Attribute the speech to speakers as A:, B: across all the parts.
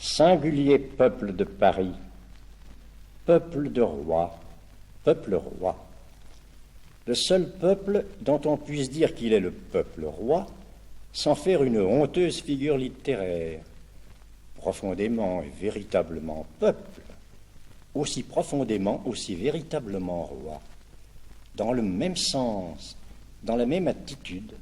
A: Singulier peuple de Paris, peuple de rois, peuple roi. Le seul peuple dont on puisse dire qu'il est le peuple roi, sans faire une honteuse figure littéraire. Profondément et véritablement peuple, aussi profondément, aussi véritablement roi, dans le même sens, dans la même attitude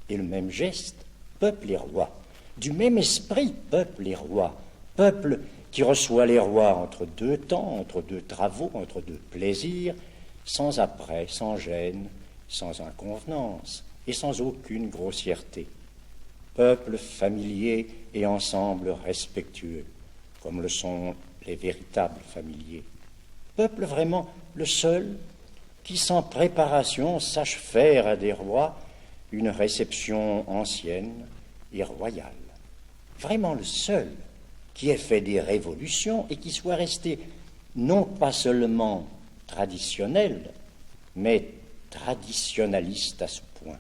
A: et le même geste, peuple et roi, du même esprit, peuple et roi, peuple qui reçoit les rois entre deux temps, entre deux travaux, entre deux plaisirs, sans apprêt, sans gêne, sans inconvenance et sans aucune grossièreté. Peuple familier et ensemble respectueux, comme le sont les véritables familiers. Peuple vraiment le seul qui, sans préparation, sache faire à des rois une réception ancienne et royale. Vraiment le seul qui ait fait des révolutions et qui soit resté non pas seulement traditionnel, mais traditionnaliste à ce point.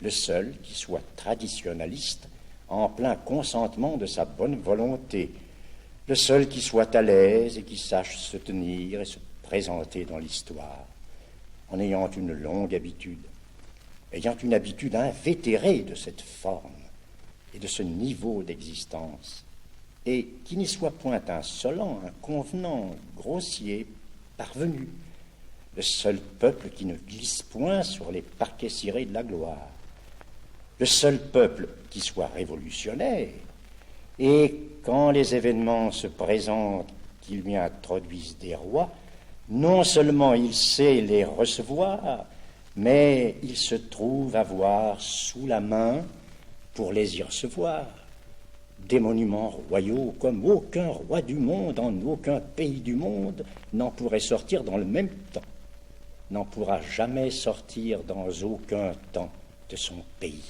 A: Le seul qui soit traditionnaliste en plein consentement de sa bonne volonté, le seul qui soit à l'aise et qui sache se tenir et se présenter dans l'histoire, en ayant une longue habitude, ayant une habitude invétérée de cette forme et de ce niveau d'existence, et qui n'y soit point insolent, inconvenant, grossier, parvenu, le seul peuple qui ne glisse point sur les parquets cirés de la gloire, le seul peuple qui soit révolutionnaire, et quand les événements se présentent qui lui introduisent des rois, non seulement il sait les recevoir, mais il se trouve avoir sous la main, pour les y recevoir, des monuments royaux comme aucun roi du monde, en aucun pays du monde, n'en pourrait sortir dans le même temps, n'en pourra jamais sortir dans aucun temps de son pays.